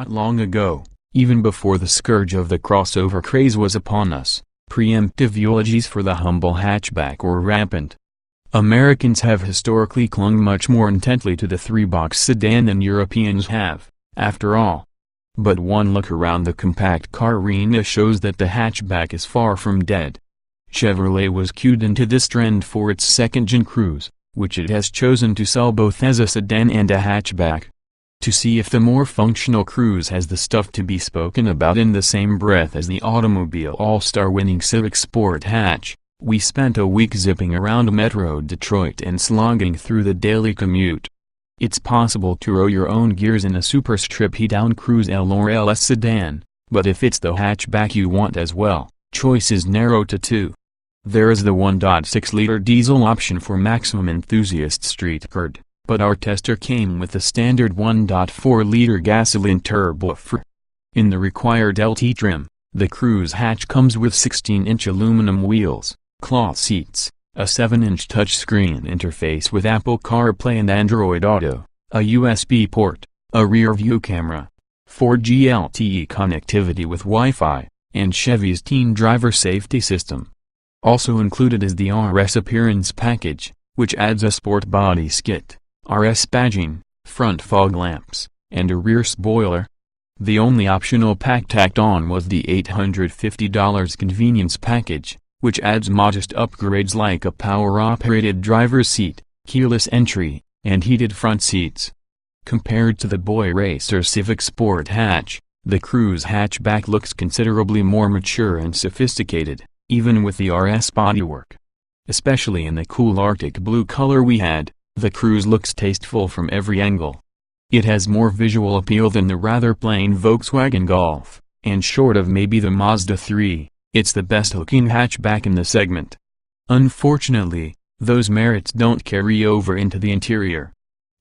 Not long ago, even before the scourge of the crossover craze was upon us, preemptive eulogies for the humble hatchback were rampant. Americans have historically clung much more intently to the three-box sedan than Europeans have, after all. But one look around the compact car arena shows that the hatchback is far from dead. Chevrolet was cued into this trend for its second-gen Cruze, which it has chosen to sell both as a sedan and a hatchback. To see if the more functional Cruze has the stuff to be spoken about in the same breath as the automobile all-star winning Civic Sport hatch, we spent a week zipping around Metro Detroit and slogging through the daily commute. It's possible to row your own gears in a super stripped-down Cruze L or LS sedan, but if it's the hatchback you want as well, choice is narrow to two. There is the 1.6-liter diesel option for maximum enthusiast street cred, but our tester came with the standard 1.4-liter gasoline turbo. In the required LT trim, the Cruze hatch comes with 16-inch aluminum wheels, cloth seats, a 7-inch touchscreen interface with Apple CarPlay and Android Auto, a USB port, a rear-view camera, 4G LTE connectivity with Wi-Fi, and Chevy's Teen Driver Safety System. Also included is the RS Appearance Package, which adds a sport body skit, RS badging, front fog lamps, and a rear spoiler. The only optional pack tacked on was the $850 Convenience Package, which adds modest upgrades like a power-operated driver's seat, keyless entry, and heated front seats. Compared to the boy racer Civic Sport hatch, the Cruze hatchback looks considerably more mature and sophisticated, even with the RS bodywork. Especially in the cool Arctic blue color we had, the Cruze looks tasteful from every angle. It has more visual appeal than the rather plain Volkswagen Golf, and short of maybe the Mazda 3, it's the best-looking hatchback in the segment. Unfortunately, those merits don't carry over into the interior.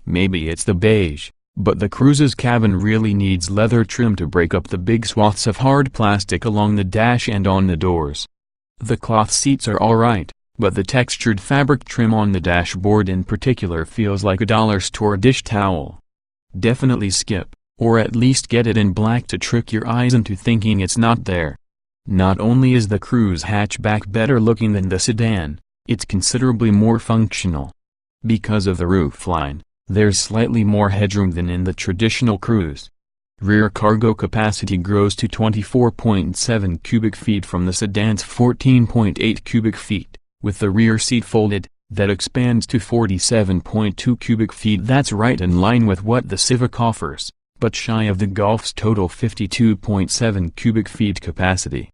Maybe it's the beige, but the Cruze's cabin really needs leather trim to break up the big swaths of hard plastic along the dash and on the doors. The cloth seats are alright, but the textured fabric trim on the dashboard in particular feels like a dollar store dish towel. Definitely skip, or at least get it in black to trick your eyes into thinking it's not there. Not only is the Cruze hatchback better looking than the sedan, it's considerably more functional. Because of the roofline, there's slightly more headroom than in the traditional Cruze. Rear cargo capacity grows to 24.7 cubic feet from the sedan's 14.8 cubic feet, with the rear seat folded, that expands to 47.2 cubic feet. That's right in line with what the Civic offers, but shy of the Golf's total 52.7 cubic feet capacity.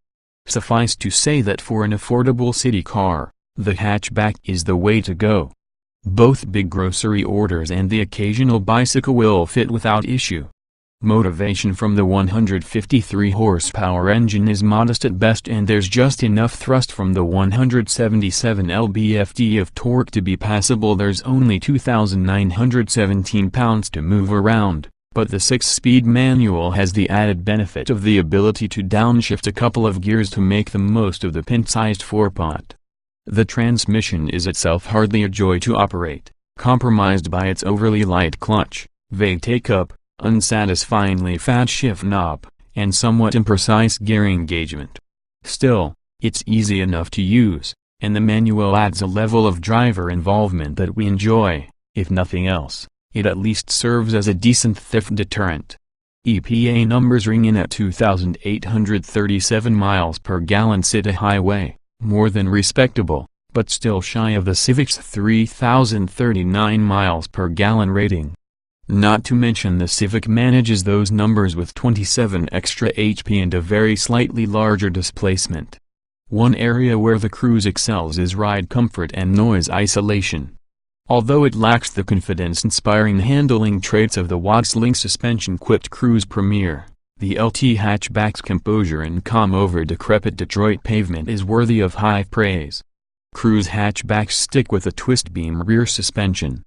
Suffice to say that for an affordable city car, the hatchback is the way to go. Both big grocery orders and the occasional bicycle will fit without issue. Motivation from the 153 horsepower engine is modest at best, and there's just enough thrust from the 177 lb-ft of torque to be passable. There's only 2,917 pounds to move around, but the 6-speed manual has the added benefit of the ability to downshift a couple of gears to make the most of the pint-sized four-pot. The transmission is itself hardly a joy to operate, compromised by its overly light clutch, vague take-up, unsatisfyingly fat shift knob, and somewhat imprecise gear engagement. Still, it's easy enough to use, and the manual adds a level of driver involvement that we enjoy. If nothing else, it at least serves as a decent theft deterrent. EPA numbers ring in at 2,837 miles per gallon city highway, more than respectable, but still shy of the Civic's 3,039 miles per gallon rating. Not to mention the Civic manages those numbers with 27 extra HP and a very slightly larger displacement. One area where the Cruze excels is ride comfort and noise isolation. Although it lacks the confidence-inspiring handling traits of the Watt's-Link suspension-equipped Cruze Premiere, the LT hatchback's composure and calm over decrepit Detroit pavement is worthy of high praise. Cruze hatchbacks stick with a twist-beam rear suspension.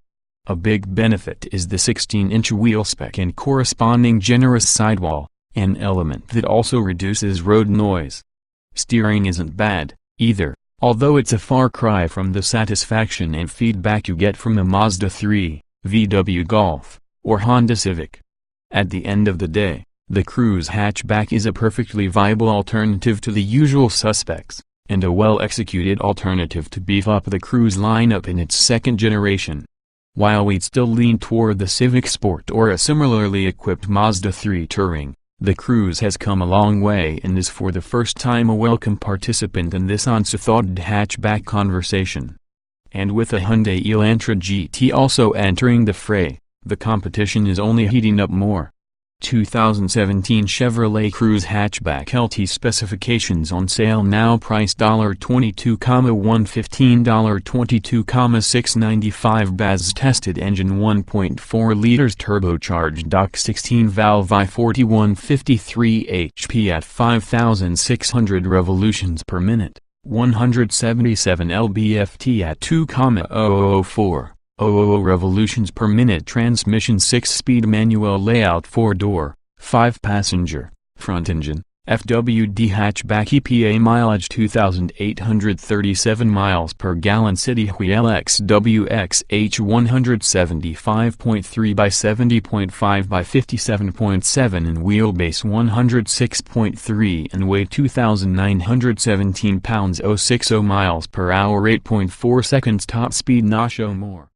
A big benefit is the 16-inch wheel spec and corresponding generous sidewall, an element that also reduces road noise. Steering isn't bad, either, although it's a far cry from the satisfaction and feedback you get from a Mazda 3, VW Golf, or Honda Civic. At the end of the day, The Cruze hatchback is a perfectly viable alternative to the usual suspects, and a well-executed alternative to beef up the Cruze lineup in its second generation. While we'd still lean toward the Civic Sport or a similarly equipped Mazda 3 Touring, the Cruze has come a long way and is for the first time a welcome participant in this once-thoughted hatchback conversation. And with a Hyundai Elantra GT also entering the fray, the competition is only heating up more. 2017 Chevrolet Cruze hatchback LT specifications on sale now, price $22,115, $22,695 BAZ tested engine 1.4 liters turbocharged DOC 16 valve I4153 HP at 5,600 revolutions per minute, 177 lb-ft at 2,0004. 000 revolutions per minute, transmission 6-speed manual layout, 4-door, 5-passenger, front engine, FWD hatchback, EPA mileage 2,837 miles per gallon, city wheel XWXH 175.3 by 70.5 by 57.7 and wheelbase 106.3 and weight 2,917 pounds, 060 miles per hour, 8.4 seconds, top speed not show more.